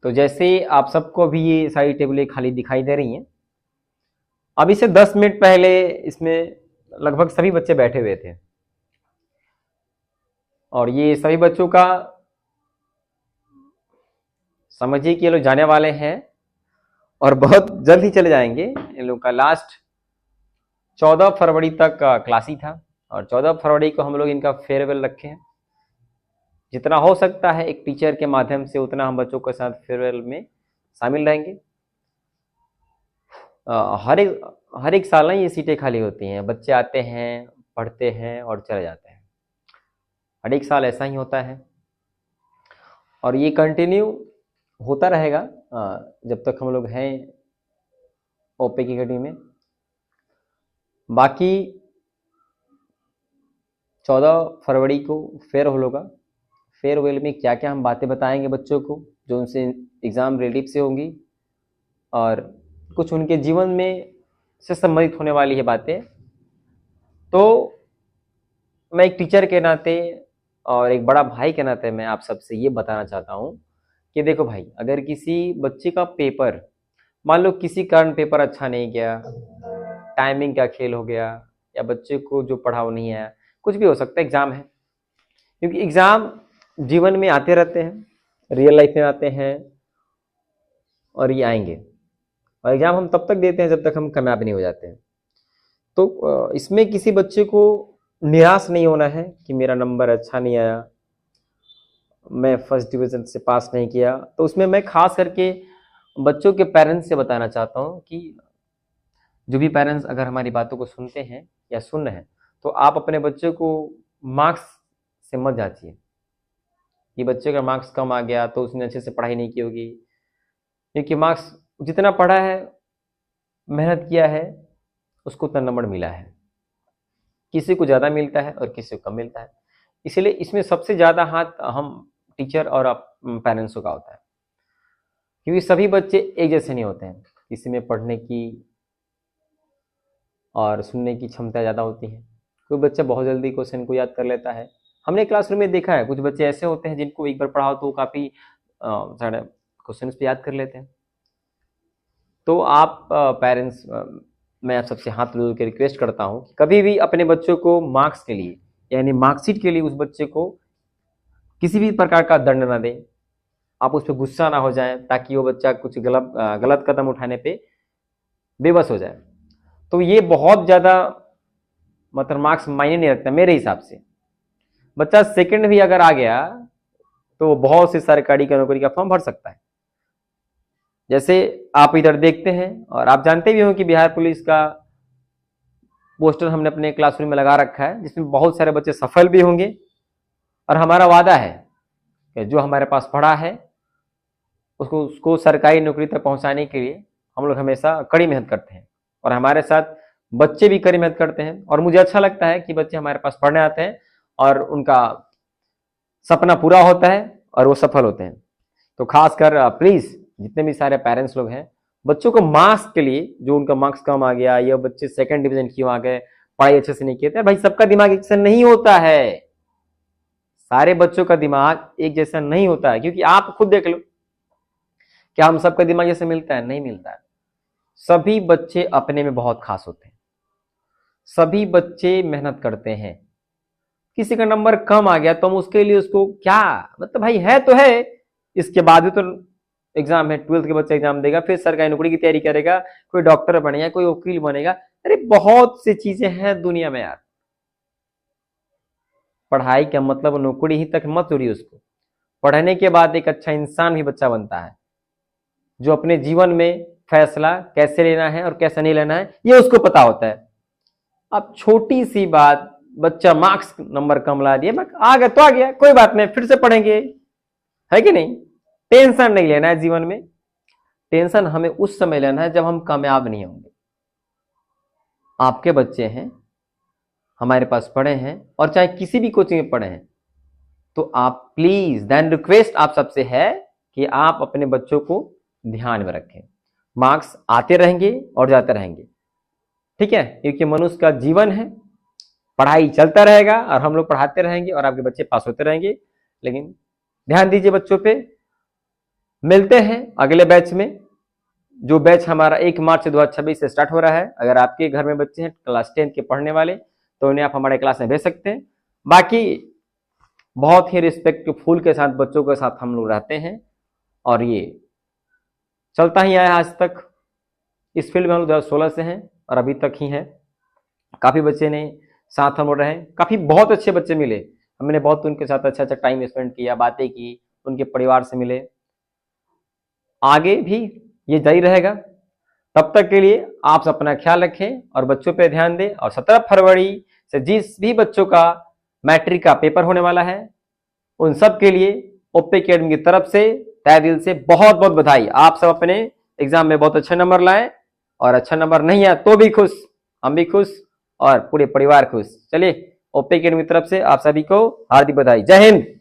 तो जैसे आप सबको अभी ये सारी टेबलें खाली दिखाई दे रही हैं, अभी से 10 मिनट पहले इसमें लगभग सभी बच्चे बैठे हुए थे और ये सभी बच्चों का समझिए कि ये लोग जाने वाले हैं और बहुत जल्द ही चले जाएंगे। इन लोग का लास्ट 14 फरवरी तक का क्लास ही था और 14 फरवरी को हम लोग इनका फेयरवेल रखे हैं। जितना हो सकता है एक टीचर के माध्यम से उतना हम बच्चों के साथ फेयरवेल में शामिल रहेंगे। हर एक साल ना ये सीटें खाली होती हैं, बच्चे आते हैं, पढ़ते हैं और चले जाते हैं। हर एक साल ऐसा ही होता है और ये कंटिन्यू होता रहेगा जब तक हम लोग हैं ओपे की अकेडमी में। बाकी 14 फरवरी को फेयरवेल होगा। फेयरवेल में क्या क्या हम बातें बताएंगे बच्चों को जो उनसे एग्ज़ाम रिलेटिव से होंगी और कुछ उनके जीवन में से संबंधित होने वाली है बातें। तो मैं एक टीचर के नाते और एक बड़ा भाई के नाते मैं आप सबसे ये बताना चाहता हूँ कि देखो भाई, अगर किसी बच्चे का पेपर, मान लो किसी कारण पेपर अच्छा नहीं गया, टाइमिंग का खेल हो गया या बच्चे को जो पढ़ा वो नहीं आया, कुछ भी हो सकता है, एग्ज़ाम है। क्योंकि एग्ज़ाम जीवन में आते रहते हैं, रियल लाइफ में आते हैं और ये आएंगे और एग्ज़ाम हम तब तक देते हैं जब तक हम कामयाब नहीं हो जाते हैं। तो इसमें किसी बच्चे को निराश नहीं होना है कि मेरा नंबर अच्छा नहीं आया, मैं फर्स्ट डिवीज़न से पास नहीं किया। तो उसमें मैं खास करके बच्चों के पेरेंट्स से बताना चाहता हूँ कि जो भी पेरेंट्स अगर हमारी बातों को सुनते हैं या सुन रहे हैं तो आप अपने बच्चों को मार्क्स से मत जांचिए कि बच्चे का मार्क्स कम आ गया तो उसने अच्छे से पढ़ाई नहीं की होगी। क्योंकि मार्क्स जितना पढ़ा है, मेहनत किया है, उसको उतना नंबर मिला है। किसी को ज़्यादा मिलता है और किसी को कम मिलता है। इसलिए इसमें सबसे ज़्यादा हाथ हम टीचर और पेरेंट्स का होता है, क्योंकि सभी बच्चे एक जैसे नहीं होते हैं। किसी में पढ़ने की और सुनने की क्षमता ज़्यादा होती है। कोई बच्चा बहुत जल्दी क्वेश्चन को याद कर लेता है। हमने क्लासरूम में देखा है कुछ बच्चे ऐसे होते हैं जिनको एक बार पढ़ाओ तो काफ़ी सारे क्वेश्चन पे याद कर लेते हैं। तो आप पेरेंट्स, मैं आप सबसे हाथ जोड़ के रिक्वेस्ट करता हूँ कि कभी भी अपने बच्चों को मार्क्स के लिए यानी मार्कशीट के लिए उस बच्चे को किसी भी प्रकार का दंड ना दें। आप उस पर गुस्सा ना हो जाएं ताकि वो बच्चा कुछ गलत कदम उठाने पे बेबस हो जाए। तो ये बहुत ज़्यादा मतलब मार्क्स मायने नहीं रखता मेरे हिसाब से। बच्चा सेकंड भी अगर आ गया तो बहुत से सरकारी का नौकरी का फॉर्म भर सकता है। जैसे आप इधर देखते हैं और आप जानते भी हो कि बिहार पुलिस का पोस्टर हमने अपने क्लासरूम में लगा रखा है, जिसमें बहुत सारे बच्चे सफल भी होंगे। और हमारा वादा है कि जो हमारे पास पढ़ा है उसको सरकारी नौकरी तक पहुंचाने के लिए हम लोग हमेशा कड़ी मेहनत करते हैं और हमारे साथ बच्चे भी कड़ी मेहनत करते हैं। और मुझे अच्छा लगता है कि बच्चे हमारे पास पढ़ने आते हैं और उनका सपना पूरा होता है और वो सफल होते हैं। तो खासकर प्लीज़ जितने भी सारे पेरेंट्स लोग हैं, बच्चों को मार्क्स के लिए, जो उनका मार्क्स कम आ गया या बच्चे सेकंड डिवीजन क्यों आ गए, पढ़ाई अच्छे से नहीं किए थे, भाई सबका दिमाग एक जैसा नहीं होता है। सारे बच्चों का दिमाग एक जैसा नहीं होता है। क्योंकि आप खुद देख लो, क्या हम सबका दिमाग जैसे मिलता है? नहीं मिलता है। सभी बच्चे अपने में बहुत खास होते हैं, सभी बच्चे मेहनत करते हैं। किसी का नंबर कम आ गया तो हम उसके लिए उसको क्या मतलब, भाई है तो है, इसके बाद भी तो एग्जाम है, 12th के बच्चे एग्जाम देगा, फिर सरकारी नौकरी की तैयारी करेगा, कोई डॉक्टर बनेगा, कोई वकील बनेगा। अरे बहुत सी चीजें हैं दुनिया में यार। पढ़ाई का मतलब नौकरी ही तक मत जोड़िए उसको। पढ़ने के बाद एक अच्छा इंसान भी बच्चा बनता है जो अपने जीवन में फैसला कैसे लेना है और कैसे नहीं लेना है ये उसको पता होता है। अब छोटी सी बात, बच्चा मार्क्स नंबर कम ला दिया, आ गया तो आ गया, कोई बात नहीं, फिर से पढ़ेंगे, है कि नहीं? टेंशन नहीं लेना है जीवन में। टेंशन हमें उस समय लेना है जब हम कामयाब नहीं होंगे। आपके बच्चे हैं, हमारे पास पढ़े हैं और चाहे किसी भी कोचिंग में पढ़े हैं, तो आप प्लीज देन रिक्वेस्ट आप सबसे है कि आप अपने बच्चों को ध्यान में रखें। मार्क्स आते रहेंगे और जाते रहेंगे, ठीक है? क्योंकि मनुष्य का जीवन है, पढ़ाई चलता रहेगा और हम लोग पढ़ाते रहेंगे और आपके बच्चे पास होते रहेंगे। लेकिन ध्यान दीजिए बच्चों पे, मिलते हैं अगले बैच में, जो बैच हमारा 1 मार्च 2026 से स्टार्ट हो रहा है। अगर आपके घर में बच्चे हैं क्लास 10 के पढ़ने वाले तो उन्हें आप हमारे क्लास में भेज सकते हैं। बाकी बहुत ही रिस्पेक्टफुल के साथ बच्चों के साथ हम लोग रहते हैं और ये चलता ही आया आज तक। इस फील्ड में हम लोग 2016 से हैं और अभी तक ही हैं। काफ़ी बच्चे ने साथ हम लोग रहे, काफ़ी बहुत अच्छे बच्चे मिले, हमने बहुत उनके साथ अच्छा अच्छा टाइम स्पेंड किया, बातें की, उनके परिवार से मिले। आगे भी ये जारी रहेगा। तब तक के लिए आप अपना ख्याल रखें और बच्चों पे ध्यान दें। और 17 फरवरी से जिस भी बच्चों का मैट्रिक का पेपर होने वाला है उन सब के लिए ओपी एकेडमी की तरफ से तहे दिल से बहुत बहुत बधाई। आप सब अपने एग्जाम में बहुत अच्छे नंबर लाएं और अच्छा नंबर नहीं आया तो भी खुश, हम भी खुश और पूरे परिवार खुश। चलिए ओपी एकेडमी की तरफ से आप सभी को हार्दिक बधाई। जय हिंद।